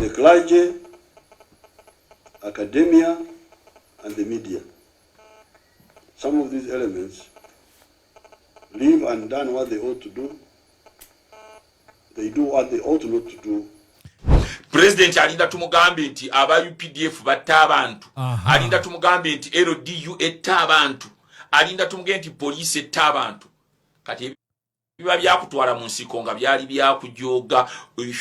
the clergy, academia, and the media. Some of these elements live and done what they ought to do. They do what they ought not to do. President alinda tumugambe nti aba UPDF batta abantu. Alinda tumugambe nti LDU etta abantu. Alinda tumugambe nti police etta abantu. Kati biba byakutwala mu nsiko nga byali byakujoga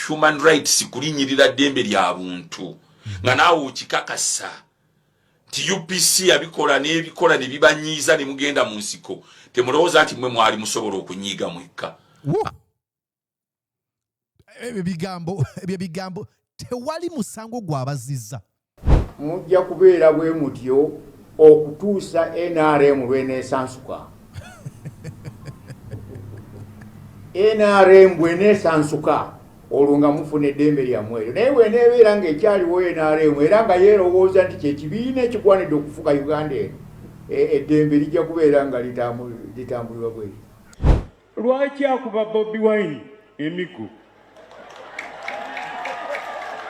human rights kulinyirira ddembe lya buntu. Nga nawo ukikakasa. Ti UPC abikola n'ebikola ne bibanyiza ne mugenda mu nsiko. Temulowooza nti mmwe mwali musobola okunyiiga mwekka. Ebyo bigambo tewali musango gwabazizza. Mujja kubeera bwe mutyo okutuusa NRM lweneesansuka. NRM bweneesansuka olwo nga mufuna eddembe lyammwe eryo. Naye bweneebeera ng'ekyaliwo NRM era nga yeerowooza nti kyekibiina ekigwanidde okufuga Uganda eno, eddembe lijja kubeera nga litambulibwa bweri. Lwaki akuba Bobi Wine emiko?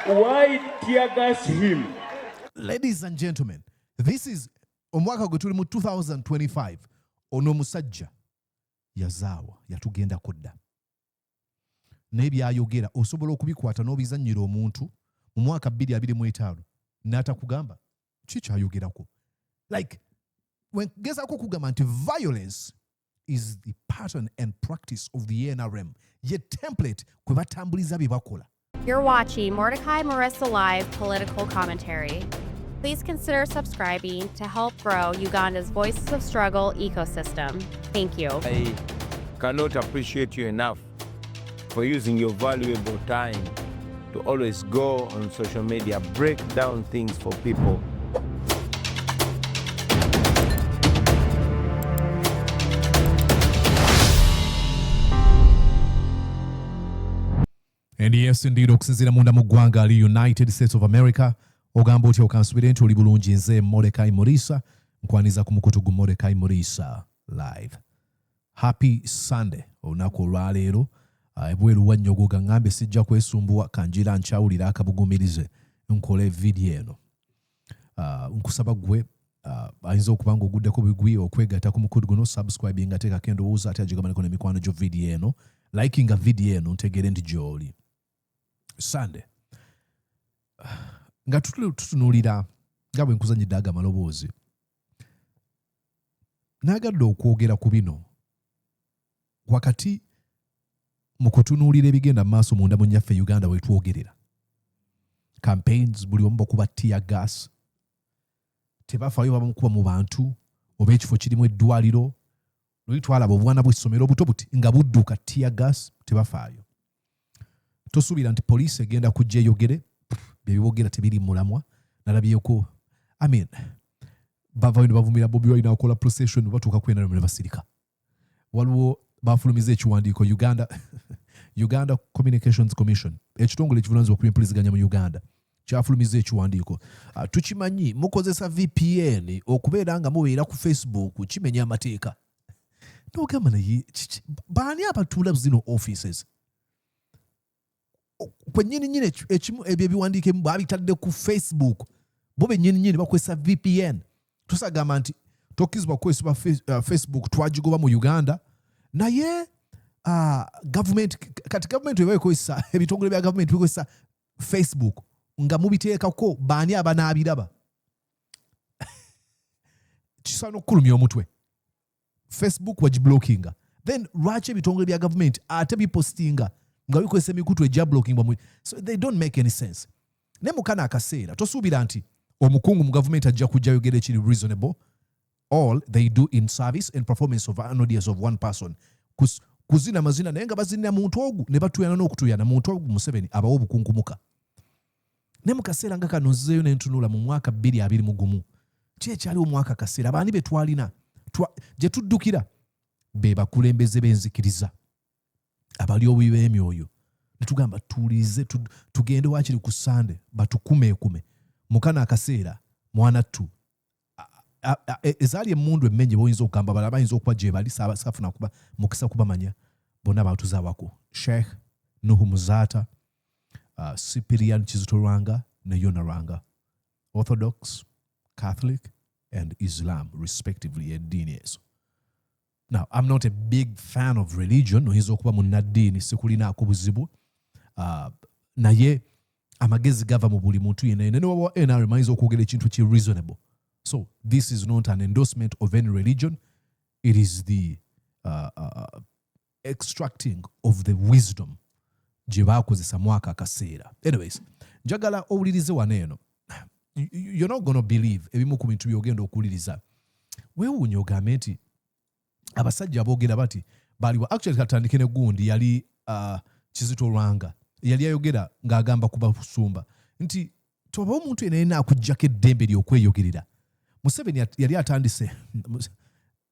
Why tear gas him? Ladies and gentlemen, this is omwaka gwe tuli mu 2025. Ono musajja yazaawa yatugenda kudda. N'ebyayogera osobola okubikwata n'obizannyira omuntu mu mwaka 2025 n'atakugamba kikyayogerako. Like when gezaako kugamba nti violence is the pattern and practice of the NRM, ye template kwe batambuliza bye bakola. You're watching Mordecai Marissa Live Political Commentary. Please consider subscribing to help grow Uganda's Voices of Struggle ecosystem. Thank you. I cannot appreciate you enough for using your valuable time to always go on social media, break down things for people. And yes, indeed, okusinziira munda mu ggwanga ali United States of America, ogamba otya okansubire nti oli bulungi nze Mordecai Marissa, nkwaniza ku mukutu gu Mordecai Marissa Live. Happy Sunday, olunaku olwaleero. Ebweru wannyogo gaŋŋambe sijja kwesumbuwa kanjira nkyawulira akabugumirize nkole vidiyo eno. Nkusaba gwe ayinza okuba ng'oguddeko bigwi okwegatta ku mukutu guno, subscribing ate kakendowooza ate agigabaneko n'emikwano gyo vidiyo eno, likinga vidiyo eno ntegere nti gy'oli. Sunday. Nga tutunuulira nga bwe nkuzannyidde aga amaloboozi. Naagadde okwogera ku bino wakati mu kutunuulira ebigenda mu maaso munda mu nnyaffe Uganda bwe twogerera. Campaigns buli omu bakuba tear gas. Tebafaayo bamukuba mu bantu oba ekifo kirimu eddwaliro. Luli twalaba obwana bw'essomero obuto buti nga budduka tear gas, tebafaayo. Tosuubira nti poliisi egenda kujja eyogere bye bibogera tebiri mulamwa. Nalabyeko bavaayo ne bavumira Bobi Wine akola procession batuuka ku NRM ne basirika. Waliwo bafulumiza ekiwandiiko Uganda Communications Commission, ekitongole ekivunaanyizibwa ku empuliziganya mu Uganda, kyafulumiza ekiwandiiko. Tukimanyi mukozesa VPN okubeera nga mubeera ku Facebook, kimenya amateeka. N'ogamba naye baani abatuula zino offices? Kwennyini ekimu ebyo ebiwandiike babitadde ku Facebook, bo bennyini bakozesa VPN. Tosagamba nti tokkizibwa kukozesa Facebook twagigoba mu Uganda. Naye government, kati government wewe ekozesa ebitongole bya government bikozesa Facebook nga mubiteekako baani abanaabiraba. Kisaana okukulumya omutwe. Facebook wagiblockinga. Then lwaki ebitongole bya government ate bipostinga nga bikozesa emikutu egya blocking? So they don't make any sense. Ne mukana akaseera tosuubira nti omukungu mu government ajja kujja yogera ekiri reasonable. All they do in service and performance of an audience of one person. Kuzina mazina naye nga bazinira muntu ogu ne batuyana n'okutuyana muntu ogu Museveni abawo obukunkumuka. Ne mu kaseera nga kano nzeeyo ne ntunula mu mwaka 2021. Kyali omwaka kaseera abaani be twalina gye tuddukira be bakulembeze b'enzikiriza abali obubi b'emyoyo. Ne tugamba tulize tugende wakiri ku Sunday batukumeekume mukana akaseera mwanattu ezaali emmundu emmenye boyinza okugamba balaba bayinza okuba gye bali saafuna kuba mukisa kubamanya bonna baatuzaawako. Sheikh, Nuhu, Muzaata, Cyprian Kizito Lwanga ne Yonah Lwanga, Orthodox, Catholic, and Islam, respectively, eddiini ezo. Now, I'm not a big fan of religion, oyinza okuba munnaddiini sikulinaako buzibu, naye amagezi gava mu buli muntu yenna ne bw'oba NRM ayinza okwogera ekintu ki reasonable. So this is not an endorsement of any religion. It is the extracting of the wisdom gye baakozesa mwaka akaseera. Anyways, njagala owulirize wano eno. You're not going to believe ebimu ku bintu by'ogenda okuwuliriza. Weewuunya ogambe nti abasajja aboogera bati baliwa actually katandike ne gundi yali Kizito Lwanga yali ayogera ng'agamba ku basumba nti toba omuntu yenna akuggyako eddembe ly'okweyogerera. Museveni yali atandise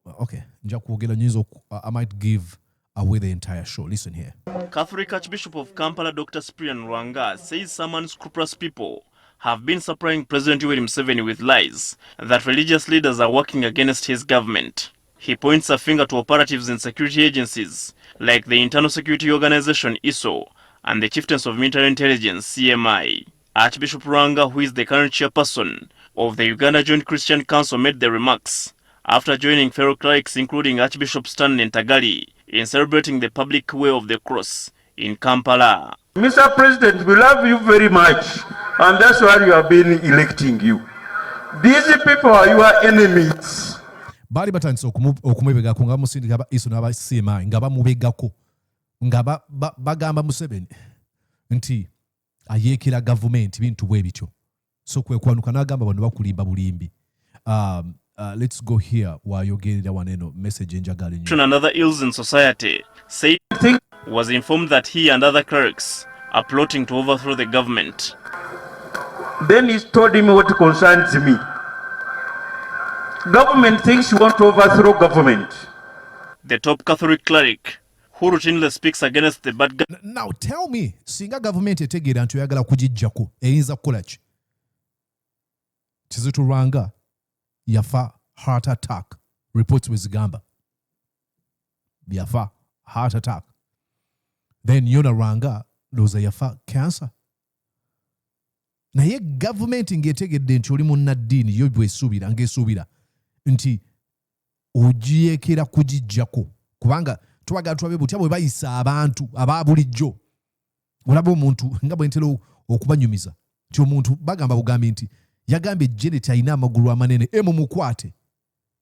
okay, nja kwogera nyinza I might give away the entire show. Listen here. Catholic Archbishop of Kampala Dr. Cyprian Lwanga says some unscrupulous people have been supplying President Yoweri Museveni with lies that religious leaders are working against his government. He points a finger to operatives in security agencies like the Internal Security Organization ISO and the Chieftains of Military Intelligence CMI. Archbishop Lwanga, who is the current chairperson of the Uganda Joint Christian Council, made the remarks after joining fellow clerics including Archbishop Stanley Ntagali in celebrating the public way of the cross in Kampala. Mr. President, we love you very much, and that's why we have been electing you. These people are your enemies. Bali batandise okumwebegako nga bamusindika aba ISO n'aba CMI nga bamubegako nga bagamba Museveni nti ayeekera gavumenti bintu bwe bityo. So kwe kwanuka n'agamba bano bakulimba bulimbi. Let's go here while you're getting that one message in Jagali. Another ills in society said was informed that he and other clerics are plotting to overthrow the government. Then he told him what concerns me. Government thinks you want to overthrow government. The top Catholic cleric who routinely speaks against the bad guy. Now tell me, singa government etegeera nti oyagala kugijjako eyinza kukola ki? Kizito Lwanga yafa heart attack. Reports wezigamba. Yafa heart attack. Then Yonah Lwanga loza yafa cancer. Naye government ng'etegedde nti oli munnaddiini yo bw'esuubira ng'esuubira nti ogiyeekera kugijjako kubanga twagala tulabe butya bwe bayisa abantu aba bulijjo. Olaba omuntu nga bwe ntera okubanyumiza nti omuntu bagamba bugambi nti yagambye Janet alina amagulu amanene mumukwate.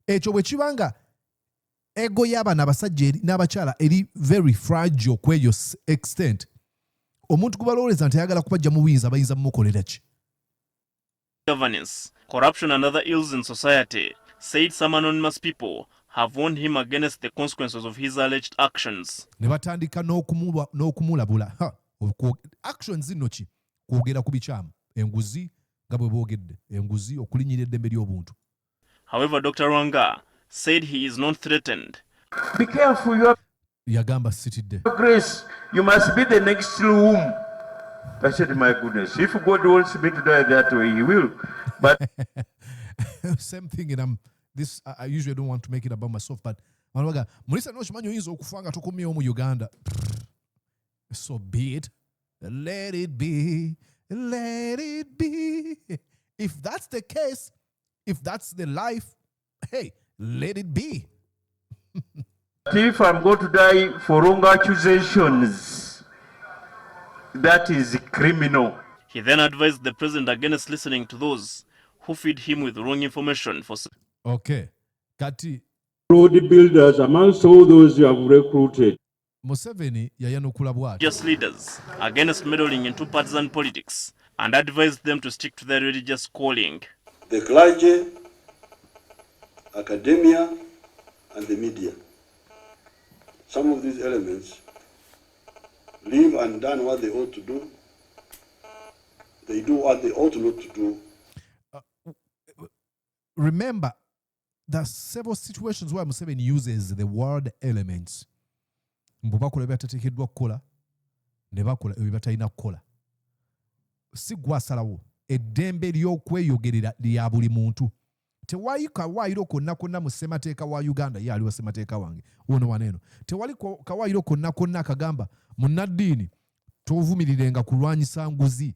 Ekyo bwe kibanga ego y'abaana abasajja n'abakyala eri very fragile kweyo extent, omuntu kubalowoleza nti ayagala kubajja mu buyinza bayinza mumukolera ki? Governance, corruption and other ills in society, said some anonymous people have warned him against the consequences of his alleged actions. Ne batandika n'okumulabula. Actions zino ki? Kwogera ku bikyamu. Enguzi nga bwe boogedde. Enguzi okulinyira eddembe ly'obuntu. However, Dr. Lwanga said he is not threatened. Be careful, your Yagamba sitidde. grace. You must be the next room. I said, my goodness, if God wants me to die that way, he will. But Same thing, and I usually don't want to make it about myself, but Mulisa no chimanyi oyinza okufa nga tokomyewo mu Uganda. So be it. Let it be. Let it be. If that's the case, if that's the life, hey, let it be. if I'm going to die for wrong accusations, that is criminal. He then advised the president against listening to those who feed him with wrong information for Okay. Kati Road builders amongst all those you have recruited. Museveni yayanukula bw'ati. religious leaders against meddling into partisan politics and advised them to stick to their religious calling. The clergy, academia, and the media. Some of these elements live and done what they ought to do. They do what they ought not to do. Remember, there are several situations where Museveni uses the word elements. Mbu bakola byatateekeddwa kukola, ne bakola ebyo batalina kukola. Si gwasalawo eddembe ly'okweyogerera lya buli muntu. Tewali kawaayiro konna konna mu ssemateeka wa Uganda, ye aliwo ssemateeka wange ono waneeno. Tewali kawaayiro konna konna akagamba munnaddiini tovumirirenga kulwanyisa nguzi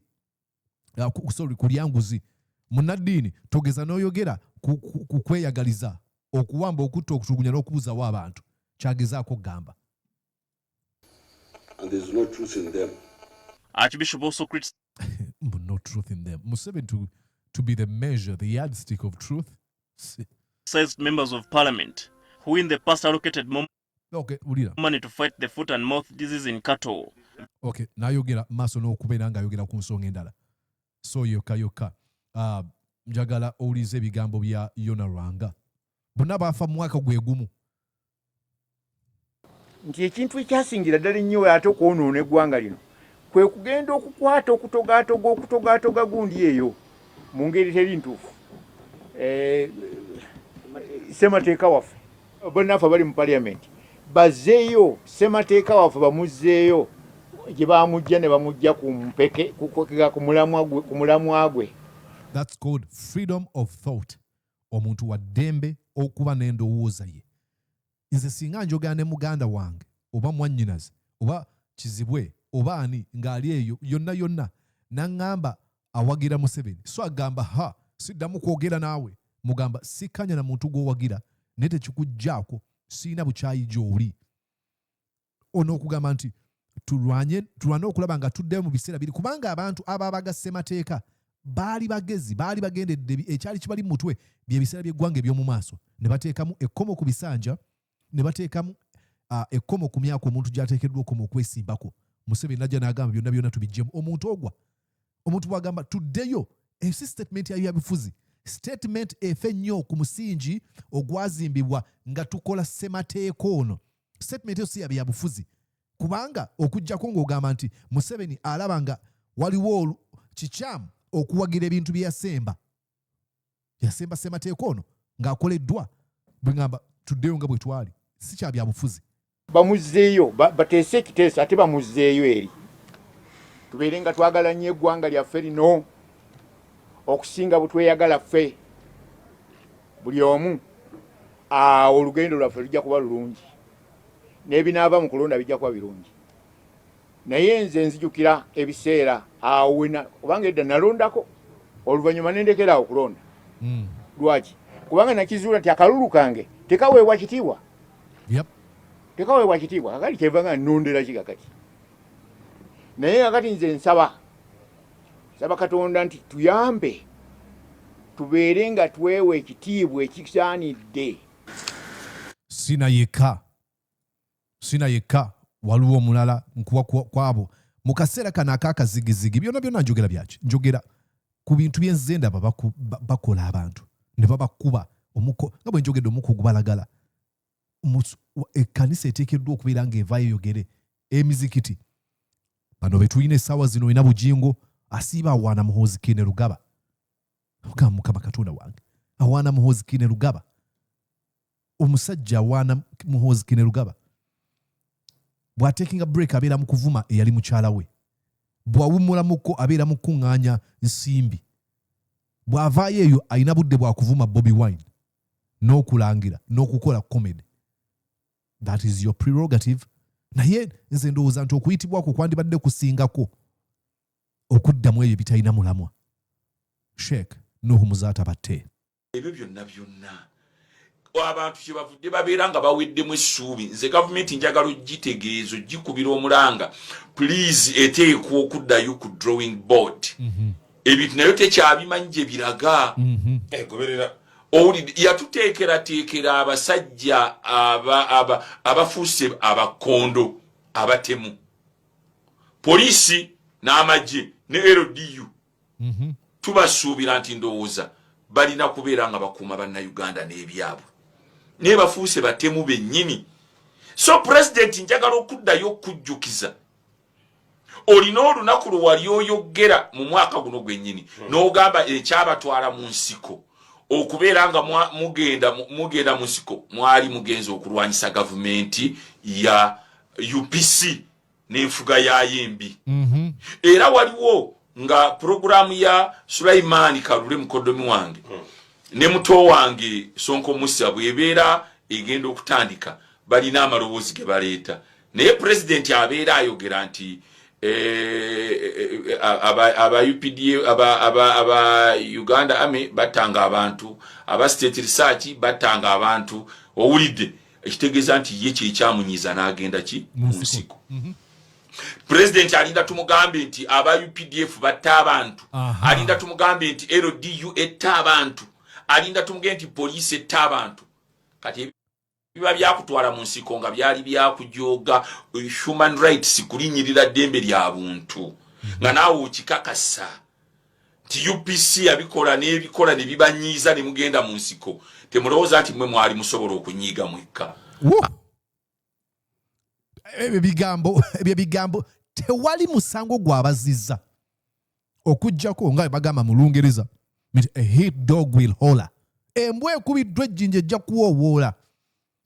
kulya nguzi. Munnaddiini togeza n'oyogera ku kweyagaliza okuwamba okutta okutulugunya n'okubuuzawo abantu kyagezaako okugamba. And there's no truth in them. Archbishop also criticized no truth in them. Museveni to be the measure, the yardstick of truth. members of parliament who in the past allocated more money to fight the foot and mouth disease in cattle. Okay, nayogera maaso n'okubeera nga ayogera ku nsonga endala. So yokka. Njagala owulize ebigambo bya Yonah Lwanga. Bonna baafa mu mwaka gwe gumu. Nti ekintu ekyasingira ddala ennyo ate okwonoona eggwanga lino kwe kugenda okukwata okutogaatoga gundi eyo mu ngeri teri ntuufu. Ssemateeka waffe bonnaffe bali mu paliamenti bazzeeyo, ssemateeka waffe bamuzzeeyo gye baamujja ne bamujja ku mpeke ku mulamwa gwe. That's called freedom of thought. Omuntu wa ddembe okuba n'endowooza ye. Nze singa njogera ne muganda wange oba mwannyinaze oba kizibwe oba ani ng'ali eyo yonna n'aŋŋamba awagira Museveni, so agamba siddamu kwogera naawe, mugamba sikkanya na muntu gw'owagira naye tekikugjaako, siina bukyayi gy'oli. Onookugamba nti tulwane okulaba nga tuddeyo mu biseera biri, kubanga abantu abaabaga ssemateeka baali bagezi, baali bagendedde ekyali kibali mu mutwe by'ebiseera by'eggwanga eby'omu maaso, ne bateekamu ekkomo ku bisanja, ne bateekamu ekkomo ku myaka omuntu gy'ateekeddwa okkomo okwesimbako. Museveni najja n'agamba byonna tubiggyemu. Omuntu ogwa, omuntu bw'agamba tuddeyo, esi statement ya byabufuzi, statement efe nnyo ku musingi ogwazimbibwa nga tukola ssemateeka ono. Statement eyo si ya byabufuzi, kubanga okuggyako ng'ogamba nti Museveni alaba nga waliwo kikyamu okuwagira ebintu bye yasemba ssemateeka ono ng'akoleddwa, bwe ngamba tuddeyo nga bwe twali, si kya byabufuzi. Bamuzzeeyo bateese ekiteeso ate bamuzzeeyo eri tubeere nga twagala nnyo eggwanga lyaffe lino okusinga bwe tweyagala ffe buli omu. Olugendo lwaffe lujja kuba lulungi n'ebinaava mu kulonda bijja kuba birungi. Naye nze nzijukira ebiseera kubanga edda nalondako oluvannyuma nendekera okulonda. Lwaki? Kubanga nakizuula nti akalulu kange tekaweebwa kitiibwa. Tekaweebwa kitiibwa. Kakati kyeva nga nnondera kikakati. Naye kakati nze nsaba Katonda nti tuyambe tubeere nga twewa ekitiibwa ekisaanidde. Sina yekka waliwo omulala nkuwa kwabo mu kaseera kano ak'akazigizigi. Byonna njogera byaki? Njogera ku bintu byenze ndaba bakola abantu ne babakuba nga bwe njogedde omuko gubalagala. Ekkanisa eteekeddwa okubeera ng'evaayo eyogere. Emizikiti bano be tulina essaawa zino olina bugingo asiiba awaana muhoozi Kine Rugaba. Mukama Katonda wange awaana muhoozi Kine Rugaba. Omusajja awaana muhoozi Kine Rugaba bw'ateekinga break abeera mu kuvuma eyali mukyala we, bw'awummulamuko abeera mu kuŋŋaanya nsimbi, bw'avaayo eyo alina budde bwa kuvuma Bobi Wine n'okulangira n'okukola comedy. That is your prerogative. Naye nze ndowooza nti okuyitibwako kwandibadde kusingako okuddamu ebyo bitalina mulamwa. Sheikh, Nuhu, Muzaata, Batte. Ebyo byonna abantu kye bavudde babeera nga baweddemu essuubi. Nze gavumenti njagala ogitegeezo gikubira omulanga, please eteekwa okuddayo ku drawing board. Ebintu nayo tekyabimanyi gye biraga. Goberera yatuteekerateekera abasajja abafuuse abakondo abatemu, poliisi n'amagye ne LDU. Tubasuubira nti ndowooza balina kubeera nga bakuuma bannayuganda n'ebyabwe, naye bafuuse batemu bennyini. So president njagala okuddayo okujjukiza, olina olunaku lwe wali oyogera mu mwaka guno gwennyini n'ogamba ekyabatwala mu nsiko okubeera nga mugenda mu nsiko mwali mugenza okulwanyisa gavumenti ya UPC n'enfuga yayo embi. Era waliwo nga programu ya Sulaiman Kalule mukodomi wange ne muto wange Sonko Musa bwebeera egenda okutandika balina amaloboozi ge baleeta, naye president abeera ayogera nti aba UPDA aba Uganda Army batanga abantu, aba State Research batanga abantu, owulidde ekitegeeza nti ye kiri kyamunyiza n'agenda ki munsiko. President alinda tumugambe nti aba UPDF batta abantu, alinda tumugambe nti LDU etta abantu, alinda tumugambe nti police etta abantu. Kati biba byakutwala mu nsiko nga byali byakujoga human rights kulinyirira ddembe lya buntu. Nga naawe ukikakasa nti UPC abikola n'ebikola ne bibanyiiza ne mugenda mu nsiko, temulowooza nti mmwe mwali musobola okunyiiga mwekka. Ebyo bigambo tewali musango gwabazizza okujjako nga bagamba mu Lungereza a hit dog will holler. Embwa ekubiddwa ejjinja ejja kuwoowoola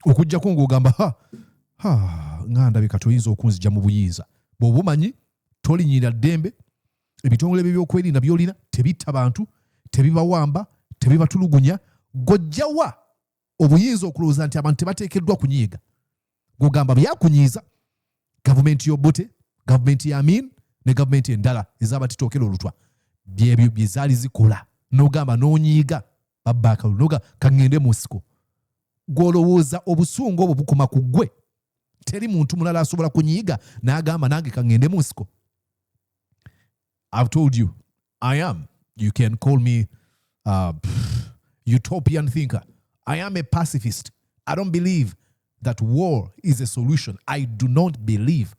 okujjako ng'ogamba nganda bika toyinza okunzija mu buyinza. Bw'obumanyi tolinyira ddembe, ebitongole by'ebyokwerinda by'olina tebitta bantu, tebibawamba, tebibatulugunya, gojjawa obuyinza okulowooza nti abantu tebateekeddwa kunyiiga. Gogamba byakunyiiza gavumenti y'Obote, gavumenti ya Amin ne gavumenti endala ez'abatitookera olutwa byebyo bye zaali zikola. N'ogamba n'onyiiga babbaaka lunoga kangende mu nsiko. Gw'olowooza obusungu obwo bukoma ku ggwe, teri muntu mulala asobola kunyiiga n'agamba nange kangende mu nsiko. I've told you, you can call me utopian thinker. I am a pacifist. I don't believe that war is a solution. I do not believe.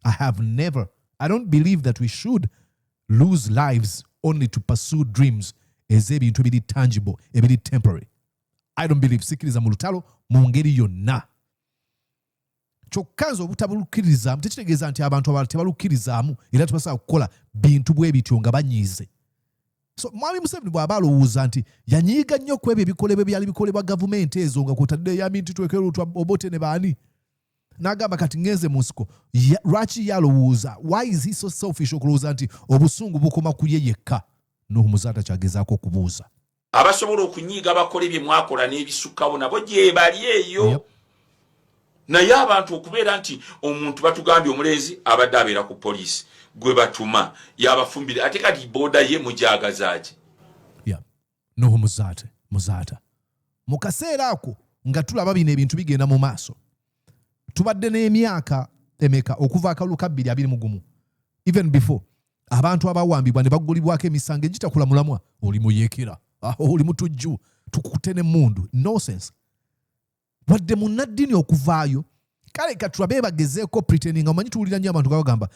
I don't believe that we should lose lives only to pursue dreams as ebintu ebiri tangible, ebiri temporary. I don't believe sikiriza mu lutalo mu ngeri yonna. Kyokka nze obutabulukkiriza tekitegeeza nti abantu abalala tebalukkirizaamu era tebasobola kukola bintu bwe bityo nga banyiize. So Mwami Museveni bw'aba alowooza nti yanyiiga nnyo ku ebyo ebikolebwa byali bikolebwa gavumenti ezo nga kwotadde yaminti twekera olutwa Obote ne baani. N'agamba kati ngenze mu nsiko. Lwaki yalowooza? Why is he so selfish okulowooza nti obusungu bukoma ku ye yekka? Nuhu Muzaata kyagezaako okubuuza. Abasobola okunyiiga bakole bye mwakola n'ebisukkawo nabo gye bali eyo. Naye abantu okubeera nti omuntu batugambye omulenzi abadde abeera ku poliisi gwe batuma yabafumbire ate kati boda ye mujagazaaki. Nuhu Muzaata mu kaseera ako nga tulaba bino ebintu bigenda mu maaso, tubadde n'emyaka emeka okuva akalulu ka 2021 even before abantu abawambibwa ne baggulibwako emisango egitakula mulamwa, oli muyeekera, oli mutujju, tukukute n'emmundu. Nonsense. Wadde munnaddiini okuvaayo, kale katulabe bagezeeko pretending. Omanyi tuwulira nnyo abantu bagamba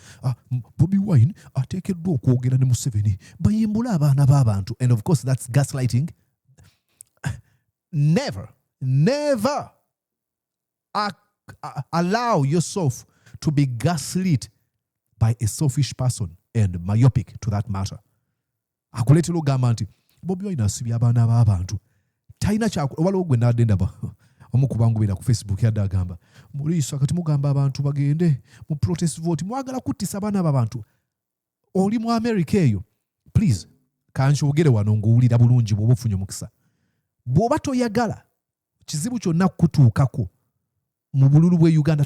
Bobi Wine ateekeddwa okwogera ne Museveni bayimbula abaana b'abantu. And of course that's gaslighting. Never allow yourself to be gaslit by a selfish person and myopic to that matter. Akuleetera ogamba nti Bobi Wine asibye abaana b'abantu talina waliwo gwe nadde ndaba omukubangubira ku Facebook yadde agamba muliiso kati mugamba abantu bagende mu protest vote mwagala kuttisa abaana b'abantu. Oli mu America eyo, please kankyogere wano ng'owulira bulungi bw'oba ofunye omukisa. Bw'oba toyagala kizibu kyonna kutuukako mu bululu bwe Uganda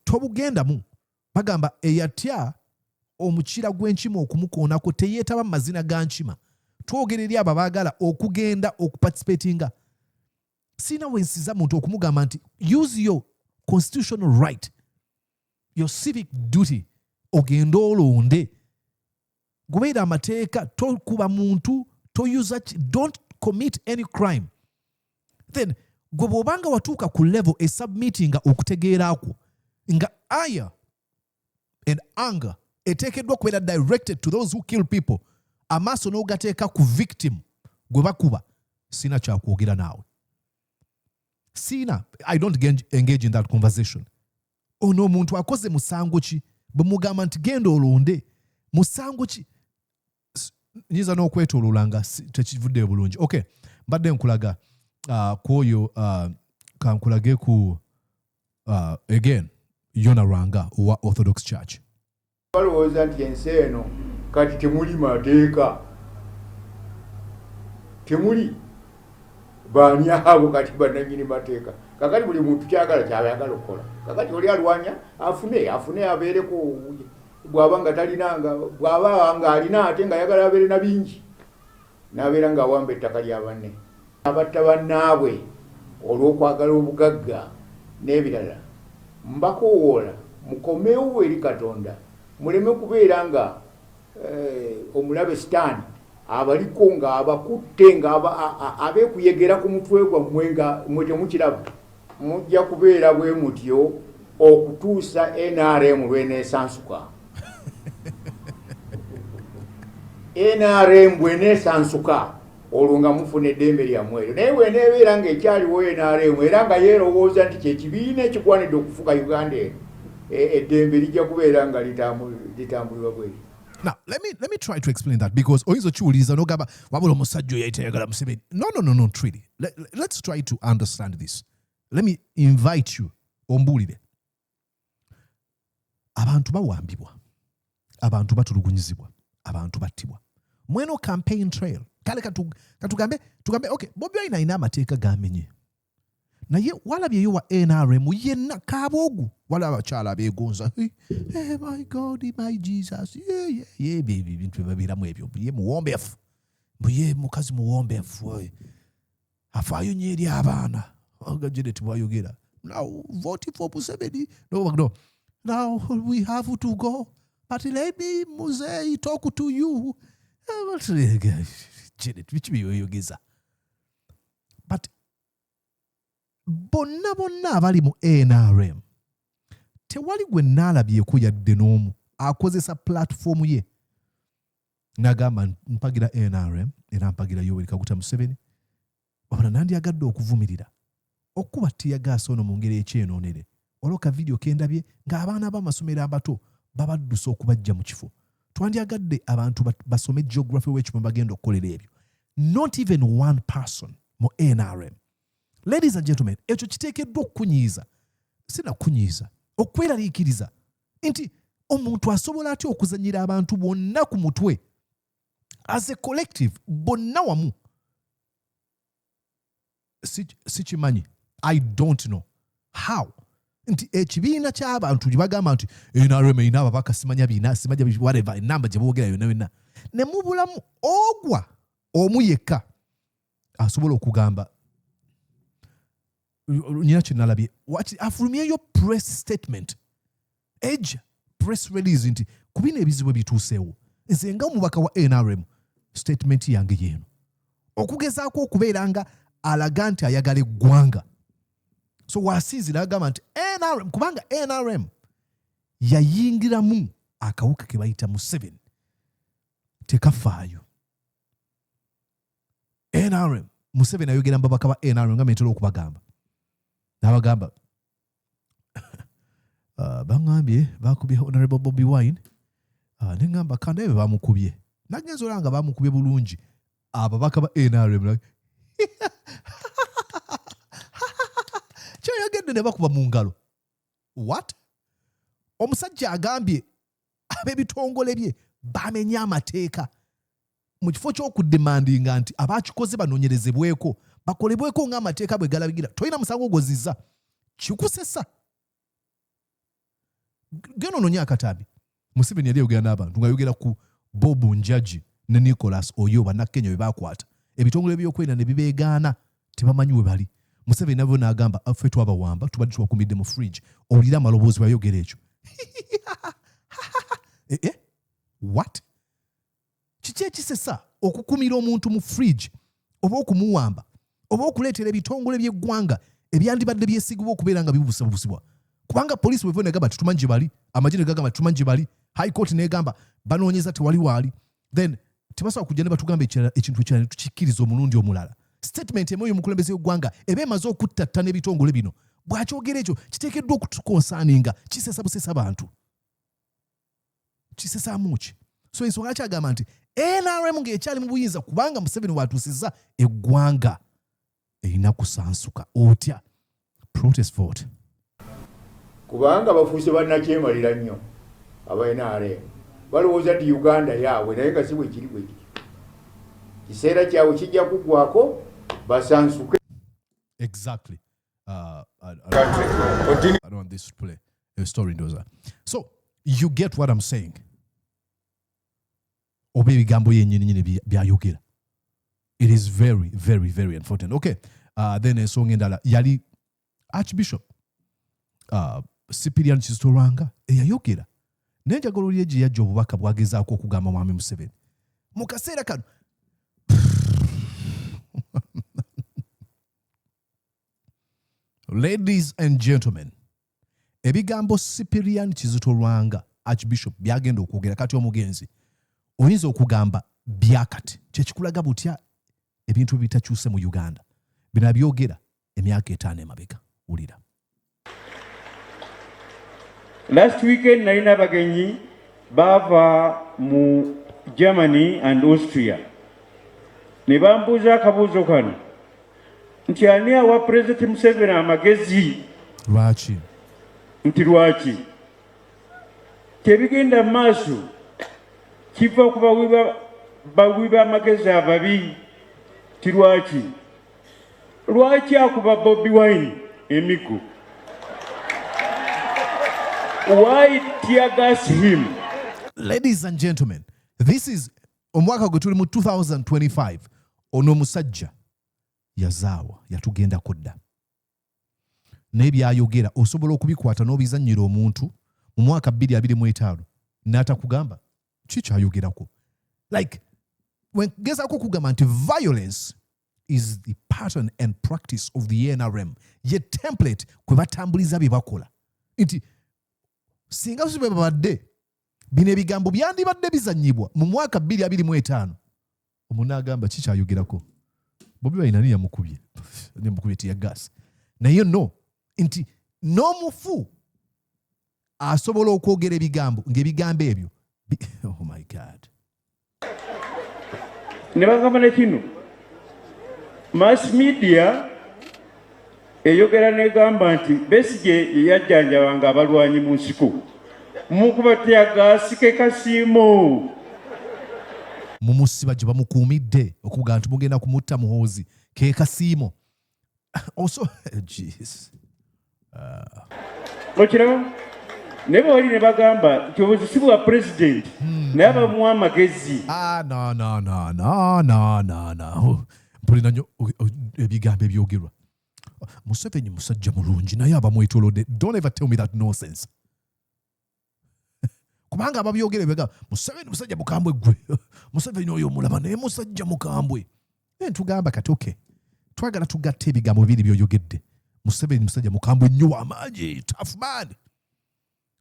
tobugendamu. Bagamba eyatya omukira gw'enkima okumukoonako teyeetaba mu mazina ga nkima. Twogera eri abo abaagala okugenda okuparticipatinga. Sina wensiza muntu okumugamba nti use your constitutional right, your civic duty, ogenda olonde. Gobeera amateeka, tokuba muntu, don't commit any crime. Then gwe bw'obanga watuuka ku level esubmittinga okutegeeraako nga aya and anger eteekeddwa kubeera directed to those who kill people, amaaso n'ogateeka ku victim gwe bakuba, sina kyakwogera naawe. I don't engage in that conversation. Ono omuntu akoze musango ki? Bwe mugamba nti genda olonde, musango ki? Nyiza n'okwetooloolanga tekivudde bulungi. Okay, mbadde nkulaga kwoyo kankulage ku again Yonah Lwanga owa Orthodox Church. Balowooza nti ensi eno kati temuli mateeka, temuli baani abo kati bannannyini mateeka. kakati buli muntu kyagala kyayagala okukola kakati oli alwanya afune abeereko bw'aba nga talinanga bw'aba nga alina ate nga yagala abeere na bingi n'abeera nga awamba ettaka lya banne abatta bannaabwe olw'okwagala obugagga n'ebirala mbakoowoola mukomewo eri Katonda muleme kubeera nga omulabe sitaani abaliko nga abakutte nga abeekuyegera ku mutwe gwammwe nga mwe temukiraba mujja kubeera bwe mutyo okutuusa NRM lweneesansuka NRM bweneesansuka olwo nga mufuna eddembe lyammwe eryo naye bweneebeera ng'ekyaliwo NRM era nga yeerowooza nti kyekibiina ekigwanidde okufuga Uganda eno eddembe lijja kubeera nga litambulibwa bweri. Now, let me try to explain that because oyinza okiwuliriza n'ogamba wabula omusajja oyo yayitayagala Museveni. No, really. Let's try to understand this. Let me invite you ombuulire. Abantu bawambibwa. Abantu batulugunyizibwa. Abantu battibwa. Mweno campaign trail. Kale katugambe okay, Bobi Wine alina amateeka gamenye. Naye walabyeyo wa NRM yenna kaboogu wala abakyala abeegonza. Hey, my God, my Jesus. Yeah, baby, bintu babiramu ebyo. Ye muwombeefu. Ye mukazi muwombeefu. Afaayo nnyo eri abaana. Janet bw'ayogera. Now, voting for Museveni. No. Now, we have to go. But let me, Muse, talk to you. Janet, which me yogeza. But bonna abali mu NRM tewali gwe naalabyeku yadde n'omu akozesa platform ye n'agamba mpagira NRM era mpagira Yoweri Kaguta Museveni wabula nandyagadde okuvumirira okuba tiyagaasa ono mu ngeri ekyenoonere olwoka video kendabye ng'abaana b'amasomero abato babaddusa okubajja mu kifo twandyagadde abantu basome geography w'ekimu bagenda okukolera ebyo. Not even one person mu NRM. Ladies and gentlemen, ekyo kiteekeddwa okukunyiiza. Sinakunyiiza. Okweraliikiriza. Nti omuntu asobola atya okuzanyira abantu bonna ku mutwe. As a collective, bonna wamu. Sikimanyi. I don't know. How? Nti ekibiina ky'abantu gye bagamba nti NRM erina ababaka simanya biina simanya whatever enamba gye boogera yonna ne mubulamu ogwa omu yekka asobola okugamba nyina kye nalabye afulumyeyo press statement edge press release nti ku bino ebizibu ebituuseewo nze nga omubaka wa NRM statement yange yeeno okugezaako okubeera nga alaga nti ayagala eggwanga. So wasinzira agamba nti NRM kubanga NRM yayingiramu akawuka ke bayita Museveni tekafaayo. NRM Museveni ayogera mbabaka ba NRM nga metero okubagamba n'abagamba bangambye bakubye Honorable Bobi Wine nengamba kandi ebe bamukubye nagenza olanga bamukubye bulungi ababaka ba NRM kyayagende ne bakuba mu ngalo. What? Omusajja agambye ab'ebitongole bye bamenya amateeka mu kifo ky'okudemandinga nti abakikoze banoonyerezebweko bakolebweko ng'amateeka bwe galabigira. Tolina musango gw'ozizza kikusesa. Geno noonya akatambi. Museveni yali ayogera n'abantu ng'ayogera ku Bob Njaji ne Nicholas Oyo bannakenya bwe baakwata ebitongole by'okwenda ne bibeegaana tebamanyi we bali. Museveni nabo n'agamba ffe twabawamba tubadde tubakumidde mu fridge owulira amaloboozi bayogera ekyo. What? Kiki ekisesa okukumira omuntu mu fridge oba okumuwamba oba okuleetera ebitongole by'eggwanga ebyandibadde byesigibwa okubeera nga bibusibusibwa kubanga poliisi bweva negamba tetumanyi gye bali amagye ne gagamba tetumanyi gye bali high court negamba banoonyeza tewali waali then tebasobola kujja ne batugamba ekintu ekirala ne tukikkiriza omulundi omulala. Statement emu y'omukulembeze w'eggwanga eba emaze okuttatta n'ebitongole bino bw'akyogera ekyo kiteekeddwa okutukonsaaninga kisesa busesa bantu kisesaamu ki. So ensonga kyagamba nti NRM ng'ekyali mu buyinza kubanga Museveni watuusizza eggwanga erina kusansuka otya protest vote kubanga bafuuse bannakyemalira nnyo aba NRM balowooza nti Uganda yaabwe naye nga si bwe kiri bwe kiri kiseera kyabwe kijja kuggwako basansuke. Exactly. I don't want this to play a story in those. So you get what I'm saying. It is very, very, very unfortunate. Okay. Then a song in that yali Archbishop Cyprian Kizito Lwanga eyayogera nenjagala oli eje yajja obubaka bwagezaako okugamba mwami Museveni mu kaseera kano. Ladies and gentlemen, ebigambo Cyprian Kizito Lwanga Archbishop byagenda okwogera kati omugenzi oyinza okugamba byakati kyekikulaga butya ebintu bitakyuse mu Uganda bino byogera emyaka 5 emabega. Ulira. Last weekend nalina abagenyi bava mu Germany and Austria ne bambuuza akabuuzo kano nti ani awa President Museveni amagezi lwaki nti lwaki tebigenda mu maaso kiva okuba bawiba amagezi ababi ti lwaki akuba Bobi Wine emigo. Why tear gas him? Ladies and gentlemen, this is omwaka gwe tuli mu 2025. Ono musajja yazaawa yatugenda kodda n'ebyayogera osobola okubikwata n'obizannyira omuntu mu mwaka 2025 n'atakugamba kikyayogerako. Like when gezaako kugamba nti violence is the pattern and practice of the NRM, ye template kwe batambuliza bye bakola nti singa sibe babadde bino ebigambo byandibadde bizannyibwa mu mwaka 2025 omuntu agamba kikyayogerako. Bobi Wine nani yamukubye tiya gas naye no nti n'omufu asobola okwogera ebigambo ng'ebigambo ebyo oh my God. Ne bagamba ne kino mass media eyogera negamba nti Besigye yajjanjabanga abalwanyi mu nsiko mukuba teya gas ke Kasiimo mumusiba gye bamukuumidde okuga nti mugenda kumutta muhoozi ke Kasiimo. Also jeez. Okiraba ne bali ne bagamba nti obuzisibwa president naye abamuwa amagezi. No. Mpulira nnyo ebigambo ebyogerwa. Museveni musajja mulungi naye abamwetolodde. Don't ever tell me that nonsense. Kubanga ababyogera ebigamba Museveni musajja mukambwe gwe. Museveni oyo omulaba naye musajja mukambwe. Ntugamba kati okay. Twagala tugatte ebigambo bibiri byoyogedde. Museveni musajja mukambwe nnyo w'amaanyi, tough man.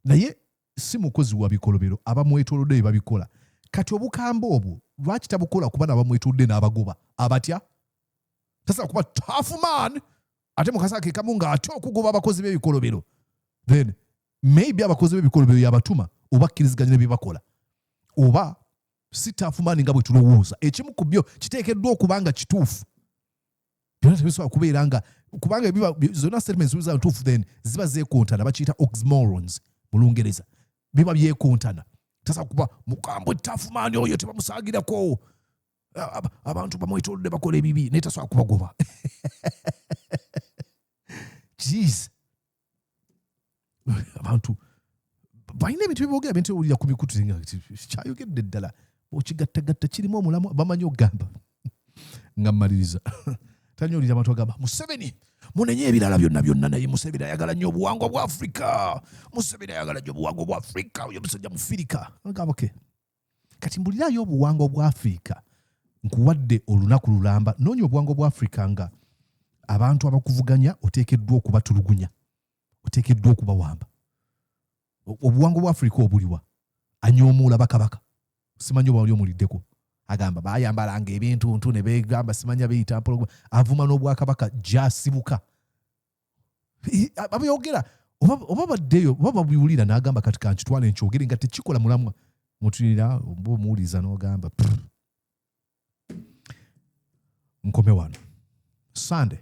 Naye si mukozi wa bikolobero abamwetolodde bye babikola. Kati obukambo obwo lwaki tabukola kuba n'abamwetolodde n'abagoba abatya? Tasa kuba tough man ate mukasake kamu ng'ate okugoba abakozi b'ebikolobero. Then maybe abakozi b'ebikolobero yabatuma oba akkiriziganya bye bakola. Oba si tough man nga bwe tulowooza. Ekimu ku byo kiteekeddwa okubanga kituufu. Byonna tebisobola kubeera nga kubanga zonna statements ziba ntuufu then ziba zeekontana bakiyita oxymorons mu Lungereza. Biba byekontana. Tasa kuba mukambwe tough man oyo tebamusaagirako. Abantu bamwetolodde bakola ebibi naye tasobola kubagoba. Jeez. Abantu balina ebintu byeboogera bintu owulira ku mikutu kyayogedde ddala okigattagatta kirimu omulamu bamanyi okugamba nga mmaliriza. Tanyolira abantu agamba Museveni munenye ebirala byonna naye Museveni ayagala nnyo obuwangwa bwa Afrika. Museveni ayagala nnyo obuwangwa bwa Afrika oyo musajja Mufirika. Agamba okay. Kati mbulirayo obuwangwa bwa Afrika nkuwadde olunaku lulamba noonya obuwangwa bwa Afrika nga abantu abakuvuganya oteekeddwa okubatulugunya oteekeddwa okubawamba. Obuwangwa bwa Afrika obuliwa anyoomuula bakabaka simanyi oba oli omuliddeko agamba bayambalanga ebintu ne beegamba simanya beyita mpolo avuma n'obwakabaka gyasibuka. Abyogera oba baddeyo oba babiwulira n'agamba kati kankitwala enkyogere nga tekikola mulamwa mutunira oba omuwuliza n'ogamba nkome wano Sunday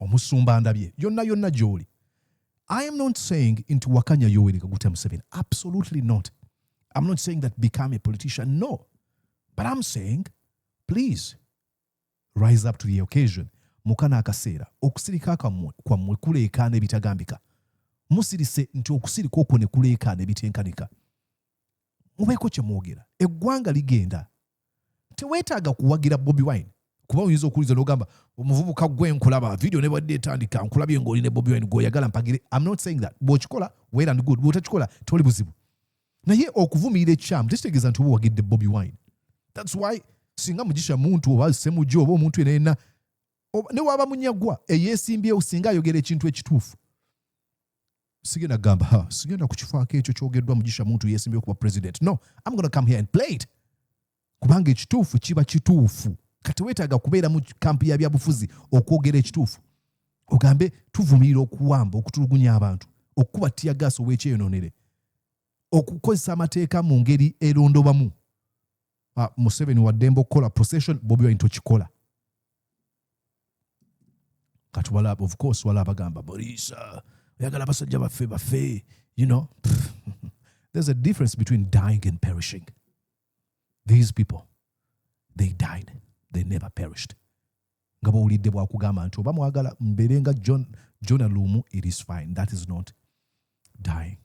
omusumba ndabye yonna gy'oli. I am not saying into Wakanya Yoweri Kaguta Museveni. Absolutely not. I'm not saying that become a politician. No. But I'm saying, please, rise up to the occasion. mukana akaseera okusirika kwammwe kuleekaana ebitagambika. Musirise nti okusirika okwo ne kuleekaana ebitenkanika. Mubeeko kye mwogera. Eggwanga ligenda. Teweetaaga kuwagira Bobi Wine. Kuba oyinza okuwuliza n'ogamba omuvubuka gwe nkulaba video ne bwadde etandika nkulabye ng'oli ne Bobi Wine gw'oyagala mpagire. I'm not saying that. Bw'okikola well and good. Bw'otakikola toli buzibu. Naye okuvumirira ekyamu tekitegeeza nti oba wagidde Bobi Wine. That's why singa mugisha muntu oba ssemujjo oba omuntu yenna ne waba munyagwa eyeesimbyewo singa ayogera ekintu ekituufu. Sigenda gamba sigenda kukifaako ekyo kyogeddwa mugisha muntu yeesimbyewo kuba president. No, I'm going to come here and play it. Kubanga ekituufu kiba kituufu. Kati weetaaga kubeera mu kampi ya byabufuzi okwogera ekituufu. Ogambe tuvumirira okuwamba okutulugunya abantu okukuba tiyagaaso w'ekyeyonoonere okukozesa amateeka mu ngeri erondobamu. Museveni waddembe okukola procession, Bobi Wine tokikola. Kati walaba, of course, walaba gamba Borisa oyagala basajja baffe. You know, there's a difference between dying and perishing. These people, they died. They never perished. Nga bw'owulidde bw'akugamba nti oba mwagala mbeere nga Yonah lumu, it is fine. That is not dying.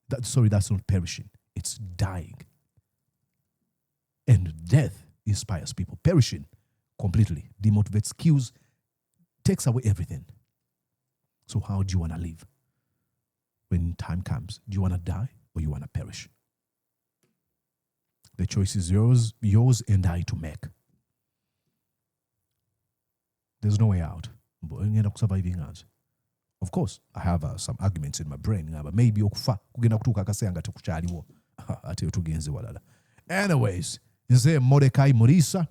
That's not perishing. It's dying. And death inspires people. Perishing completely demotivates, kills, takes away everything. So how do you want to live? When time comes, do you want to die or you want to perish? The choice is yours and I to make. There's no way out. Of course, I have some arguments in my brain. But maybe okufa kugenda kutuuka akaseera nga tekukyaliwo. Ate tugenze walala. Anyways, nze Mordecai Murisa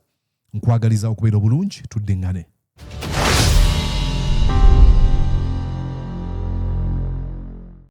nkwagaliza okubeera obulungi tuddeŋŋane.